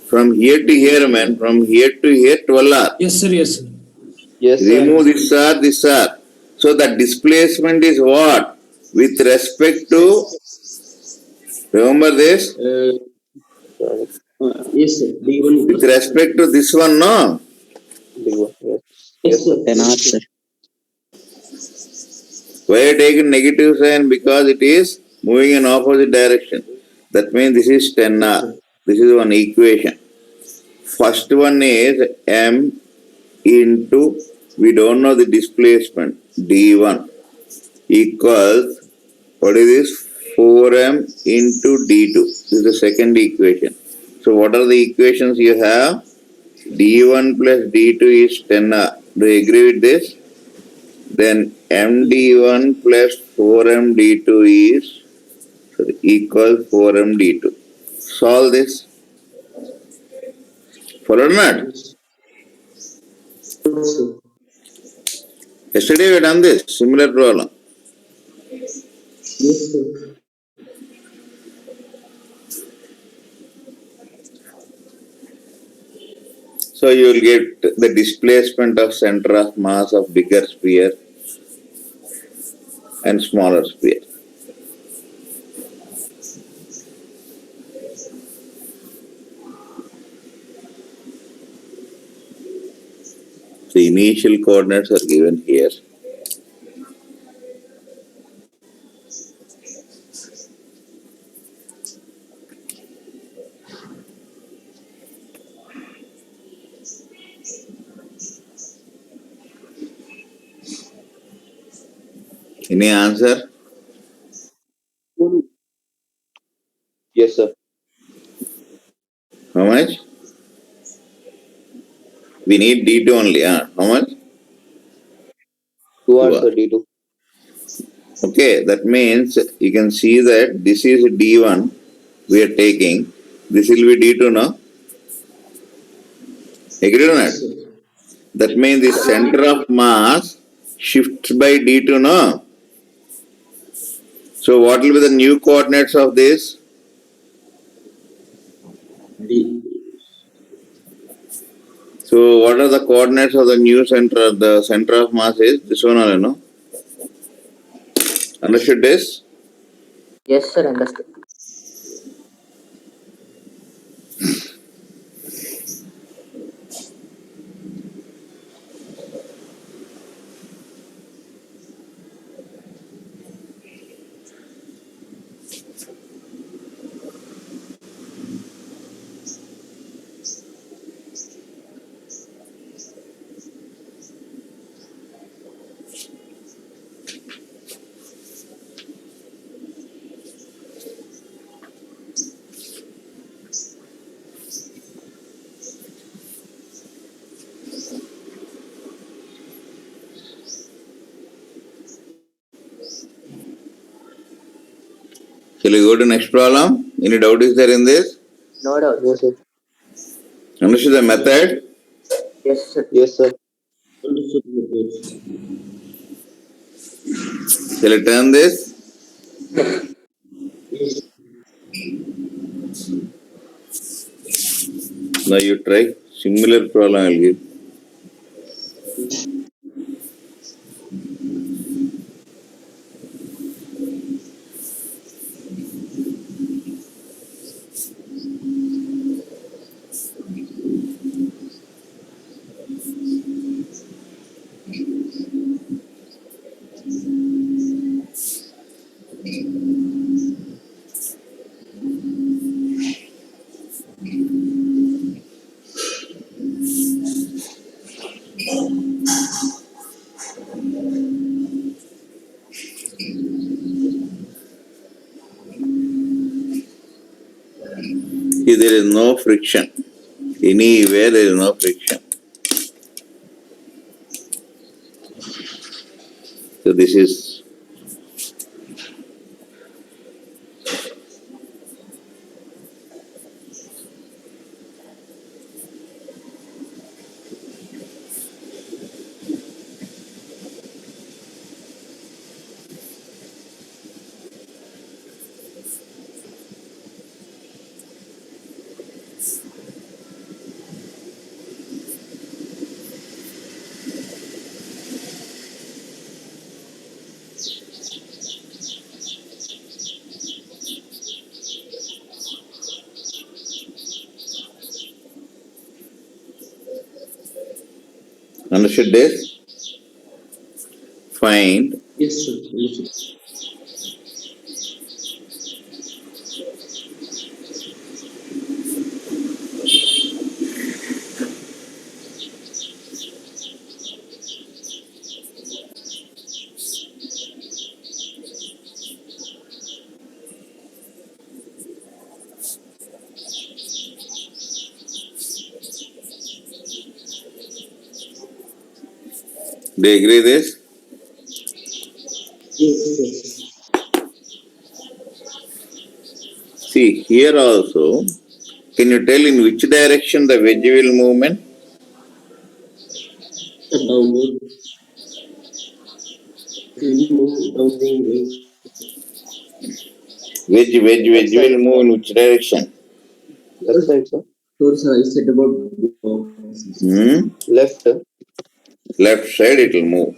From here to here, man. From here to here, 12R. Yes, sir. Yes, sir. Yes, sir. Remove this R, this R. So the displacement is what? With respect to, remember this? Yes, sir. D1 With plus respect to this one, no? Big one. Yes. yes, sir. 10 hours, sir. Why I take negative sign? Because it is moving in opposite direction. That means this is 10R. This is one equation. First one is M into, we don't know the displacement, D1 equals, what is this? 4M into D2. This is the second equation. So what are the equations you have? D1 plus D2 is 10R. Do you agree with this? Then MD1 plus 4MD2 is equals 4MD2. Solve this. Follow or not? Yesterday we done this, similar problem. Yes, sir. So you will get the displacement of center of mass of bigger sphere and smaller sphere. The initial coordinates are given here. Any answer? Yes, sir. How much? We need D2 only. How much? 2 2 hours, R. sir. D2. Okay, that means you can see that this is D1 we are taking. This will be D2 now. Agreed or not? That means the center of mass shifts by D2 now. So what will be the new coordinates of this? D. So what are the coordinates of the new center? The center of mass is this one only, no? Understood this? Yes, sir, understood. Shall we go to next problem? Any doubt is there in this? No doubt. Yes, sir. Understood the method? Yes, sir. Yes, sir. Understood. Shall I turn this? Yes. Now you try. Similar problem I will give. See, there is no friction. Anywhere there is no friction. So this is understood this? Find Yes, sir. Understood. do you agree this? Yes, sir. See here also, can you tell in which direction the wedge will movement? Downward. It will move downward. Wedge Left side, will move in which direction? left side, sir. Sorry, sir. I said about. Left. Left side it will move.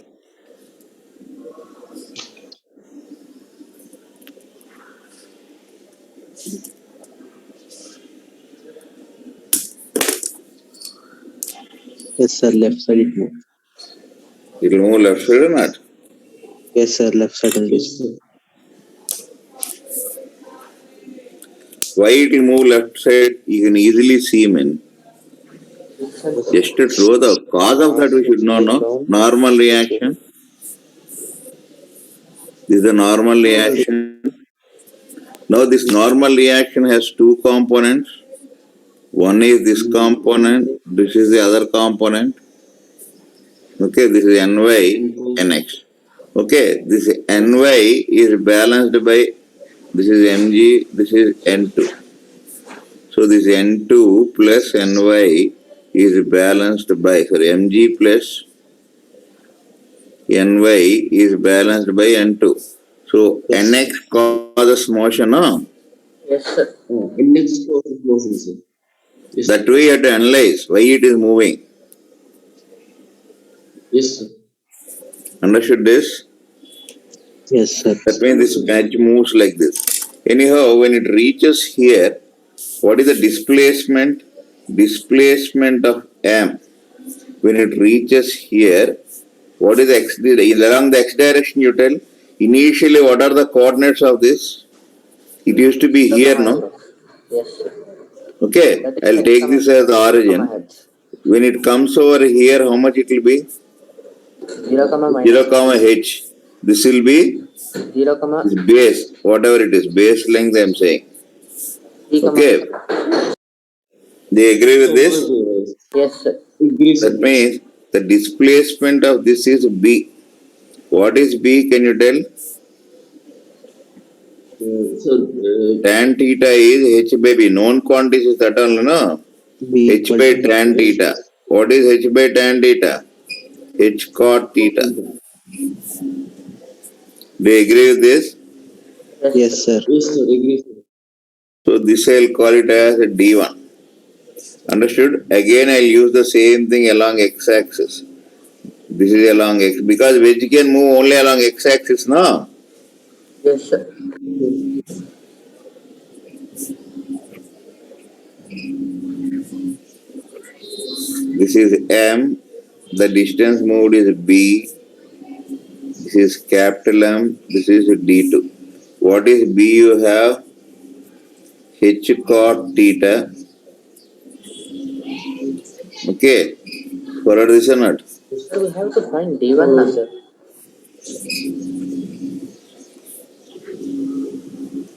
Yes, sir. Left side it move. It will move left side or not? Yes, sir. Left side only. Yes, sir. Why it will move left side? You can easily see, man. Just to show the cause of that we should know, no? Normal reaction. This is a normal reaction. Now this normal reaction has two components. One is this component, this is the other component. Okay, this is Ny, Nx. Okay, this Ny is balanced by, this is Mg, this is N2. So this N2 plus Ny is balanced by, Mg plus Ny is balanced by N2. So Nx causes motion, no? Yes, sir. Index causes motion, sir. Yes, That way you have to analyze why it is moving. yes, sir. Understood this? Yes, sir. That means this match moves like this. Anyhow, when it reaches here, what is the displacement? Displacement of M. When it reaches here, what is the x? Along the x direction you tell. Initially, what are the coordinates of this? It used to be here, no? Yes, sir. Okay, That is I'll take this as the origin. When it comes over here, how much it will be? 0, minus 0, comma h. This will be 0, comma base, whatever it is, base length I am saying. 3, Okay. They agree with this? Yes, sir. Agree, sir. That means the displacement of this is B. What is B? Can you tell? Tan theta is h by B. Known quantities is that only, no? B H equal by to tan theta. What is h by tan theta? H cot theta. Do you agree with this? Yes, sir. Yes, sir. Agree, sir. So this I'll call it as a D1. Understood? Again I'll use the same thing along x-axis. This is along x, because wedge can move only along x-axis, no? Yes, sir. This is M, the distance moved is B, this is capital M, this is D2. What is B you have? H cot theta. Okay, follow this or not? Sir, we have to find D1 now, sir.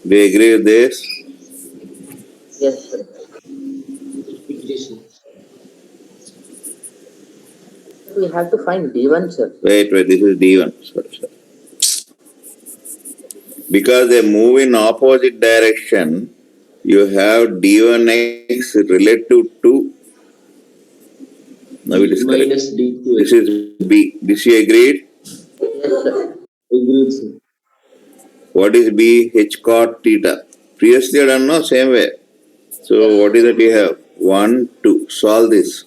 Do you agree with this? Yes, sir. we have to find D1, sir. Wait, this is D1. Sorry. Because they move in opposite direction, you have D1x relative to. Now it is correct. minus D2. This is B. This you agreed? Yes, sir. Agreed, sir. What is B? H cot theta. Previously I don't know, same way. So what is that you have? 1, 2. Solve this.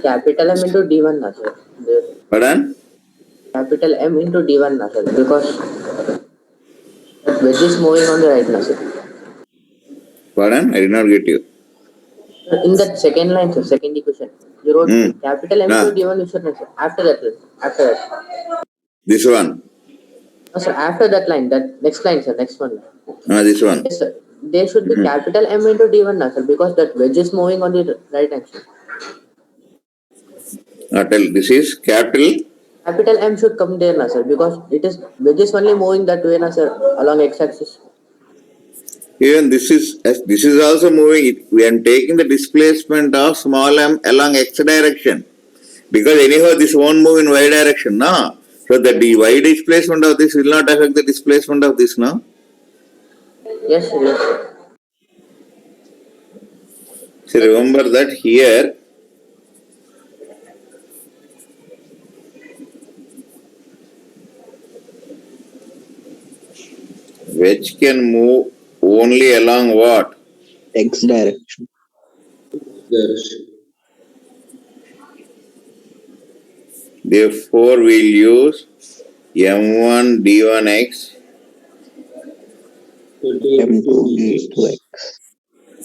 Capital M into D1, na, sir. There. Pardon? Capital M into D1, na, sir. Because that wedge is moving on the right, na, sir. Pardon? I did not get you. In that second line, sir, second equation, you wrote capital M Ah. into D1, you should know, sir. After that, sir. This one. No, sir, after that line, that next line, sir, next one. This one. Yes, sir. There should be capital M into D1, na, sir, because that wedge is moving on the right hand side. Tell this is capital. Capital M should come there, na, sir, because it is wedge is only moving that way, na, sir, along x-axis. Even this is also moving. We are taking the displacement of small m along x direction. Because anyhow this won't move in y direction, no? So that the y displacement of this will not affect the displacement of this, no? Yes, sir, yes, sir. So remember that here wedge can move only along what? X direction. Direction. Therefore we'll use m1 d1x M2 D2X.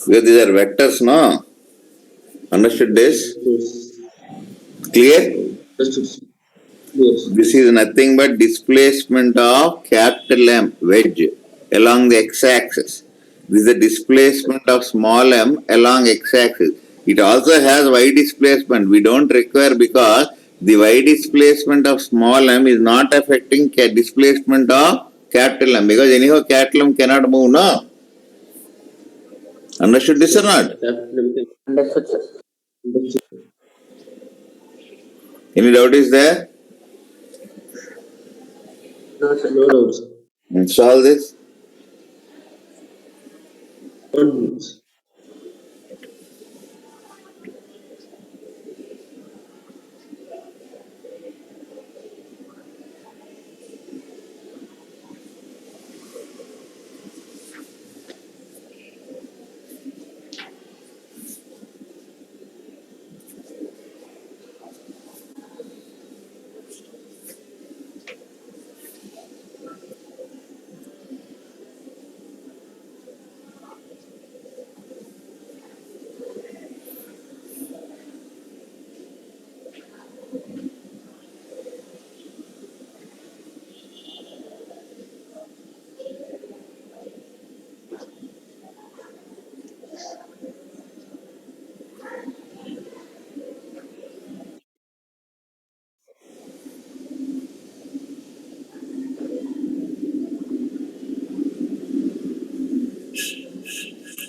because these are vectors, no? Understood this? Clear? Yes. This is nothing but displacement of capital M, wedge, along the x-axis. This is the displacement of small m along x-axis. It also has y displacement. We don't require because the y displacement of small m is not affecting displacement of capital M because anyhow capital M cannot move, no? Understood this or not? Understood, sir. No Any doubt is there? No, sir. doubt, sir. Solve this. 1 minute.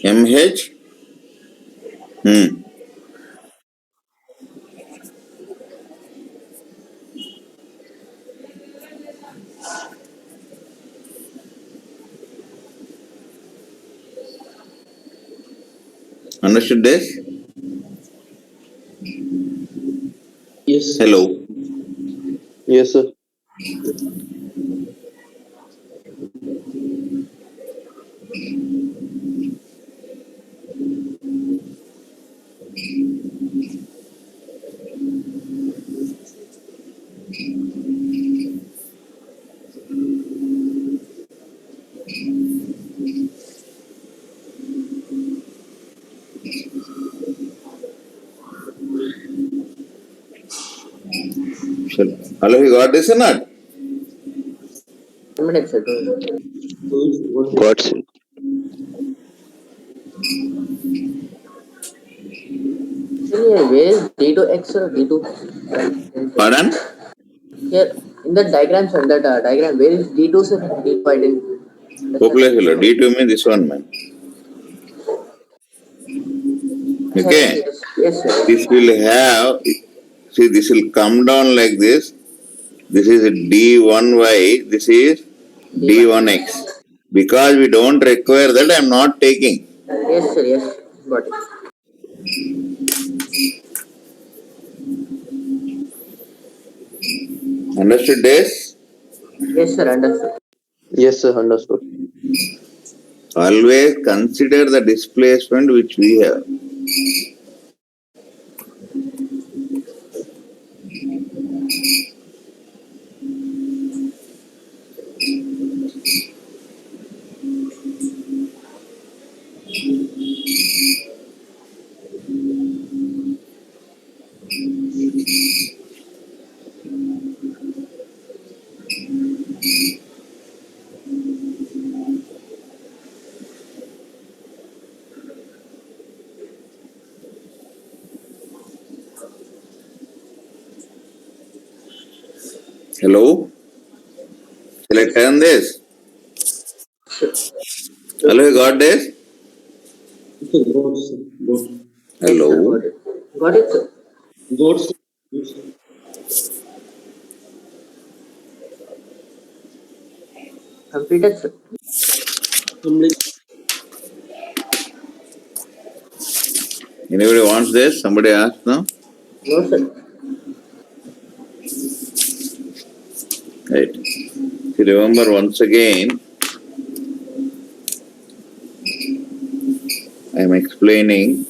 MH? Understood this? Yes. Hello? Yes, sir. Hello, you got this or not? 1 minute, sir. 2 minutes. Got it. Actually, where is D2X or D2? Pardon? Here, in the diagram, sir, that diagram, where is D2, sir? D2, I didn't. Hopeless fellow. D2 means this one, man. Okay? Yes. Yes, sir. This will have, see, this will come down like this. This is d1y, this is d1x. Because we don't require that, I am not taking. Yes, sir. Yes. Got it. Understood this? Yes, sir. Understood. Yes, sir. Understood. Always consider the displacement which we have. Hello? Shall I turn this? Hello, you got this? Got, sir. Got. Hello? Got it. Got it, sir. Got, sir. Yes, sir. Completed, sir. Complete. Anybody wants this? Somebody asked now? No, sir. Right. See, remember once again, I am explaining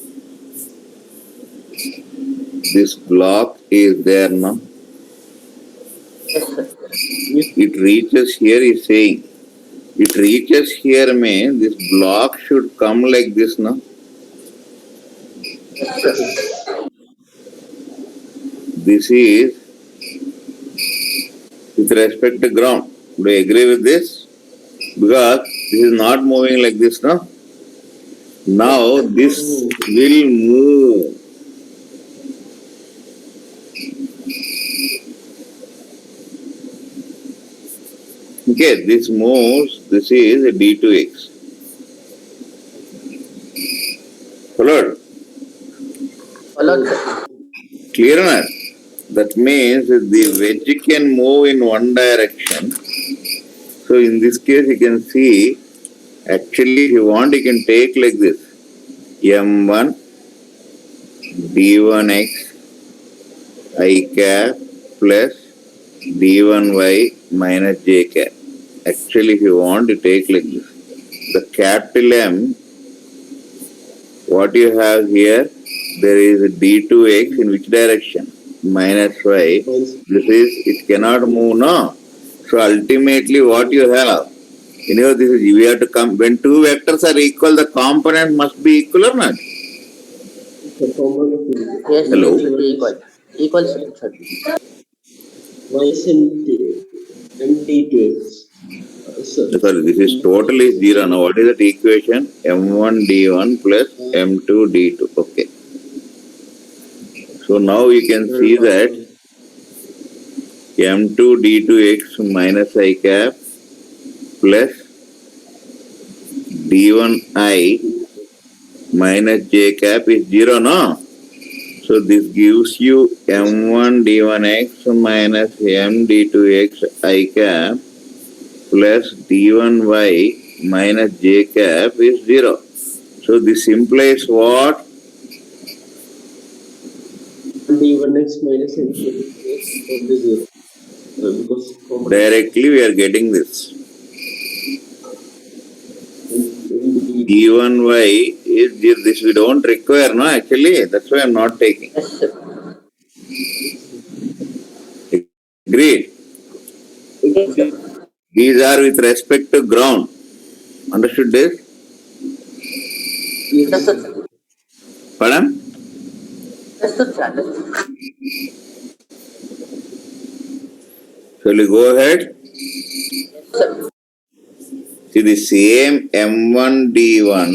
this block is there now. Yes, sir. It reaches here, is saying. It reaches here means this block should come like this now. Yes, sir. This is with respect to ground. Do you agree with this? Because this is not moving like this now. Now this will move. Okay, this moves, this is a d2x. Followed? Followed, sir. Clear or not? That means the wedge can move in one direction. So in this case you can see, actually if you want you can take like this. M1 d1x I cap plus d1y minus j cap. Actually if you want to take like this. The capital M, what you have here, there is a d2x in which direction? Minus y. This is, it cannot move, no? So ultimately what you have? You know, this is, we have to come, when two vectors are equal, the component must be equal or not? The component is Yes, sir. Hello? It should be equal. Equal, sir. It should be. y is empty to x. Sir. Sorry, this is totally zero. Now what is that equation? M1 d1 plus M2 d2. Okay. So now you can see that M2 d2x minus I cap plus d1I minus j cap is zero, no? So this gives you M1 d1x minus M d2x I cap plus d1y minus j cap is zero. So this implies what? d1x minus m2x will be 0. Because component Directly we are getting this. d1y is this we don't require, no? Actually, that's why I am not taking. Yes, sir. Agreed. Yes, sir. These are with respect to ground. Understood this? Yes, sir. Pardon? Yes, sir. Understood. Shall we go ahead? Yes, sir. See the same M1 D1,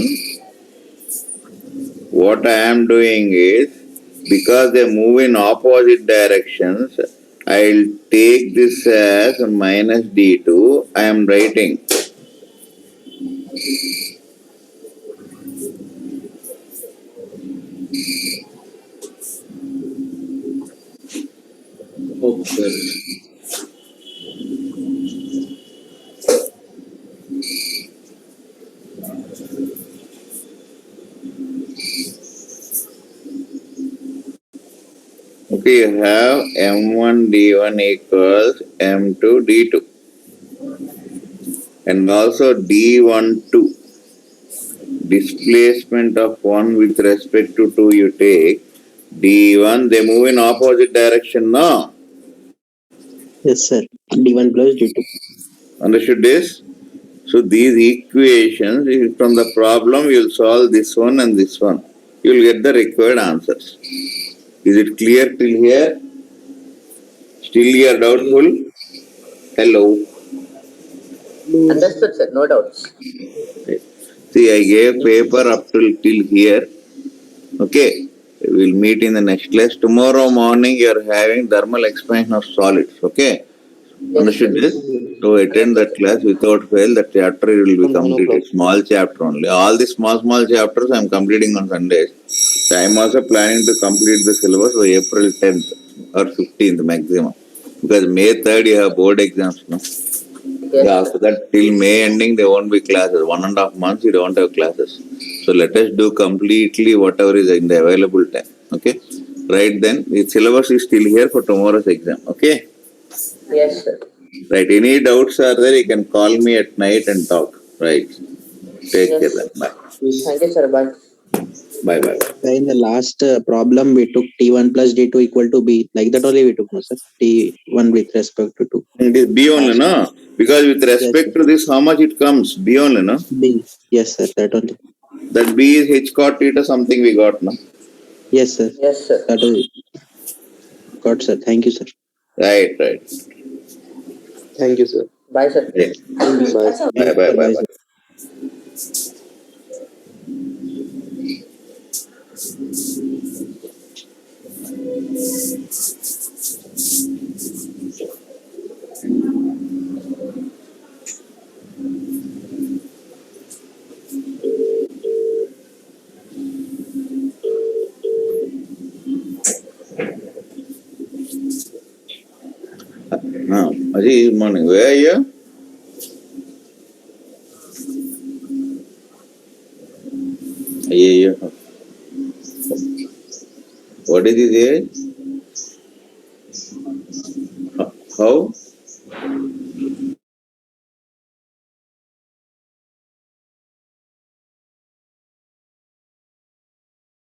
what I am doing is, because they move in opposite directions, I will take this as minus D2, I am writing. Okay. Okay, you have M1 D1 equals M2 D2. And also D12. Displacement of 1 with respect to 2 you take. D1, they move in opposite direction now. Yes, sir. D1 plus D2. Understood this? So these equations, from the problem, you'll solve this one and this one. You'll get the required answers. Is it clear till here? Still you are doubtful? Hello? Understood, sir. No doubts. See, I gave paper up till here. Okay. We'll meet in the next class. Tomorrow morning you are having thermal expansion of solids. Okay. Yes, Understood sir. this? So attend that class without fail. That chapter will be From 9 completed. o'clock. Small chapter only. All the small chapters I am completing on Sundays. So I am also planning to complete the syllabus by April 10th or 15th maximum. Because May 3rd you have board exams. No? Yes, After that, till May ending, there won't be classes. 1.5 months, you don't have classes. So let us do completely whatever is in the available time. Okay? Right then, the syllabus is still here for tomorrow's exam. Okay? Yes, sir. Right. Any doubts are there, you can call me at night and talk. Right. Take care Yes. then. Bye. Thank you, sir. Bye. Bye. In the last problem, we took T1 plus D2 equal to B. Like that only we took, no, sir. T1 with respect to 2. It is B only, no? Because with Yes, respect sir. to this, how much it comes? B only, no? B. Yes, sir. That only. That B is H cot theta something we got, no? Yes, sir. Yes, sir. That is. Got, sir. Thank you, sir. Right. Thank you, sir. Bye, sir. Yeah. Bye. Bye. Bye, sir. Now, Ajay, good morning. Where are you? Yeah. What is his age? How?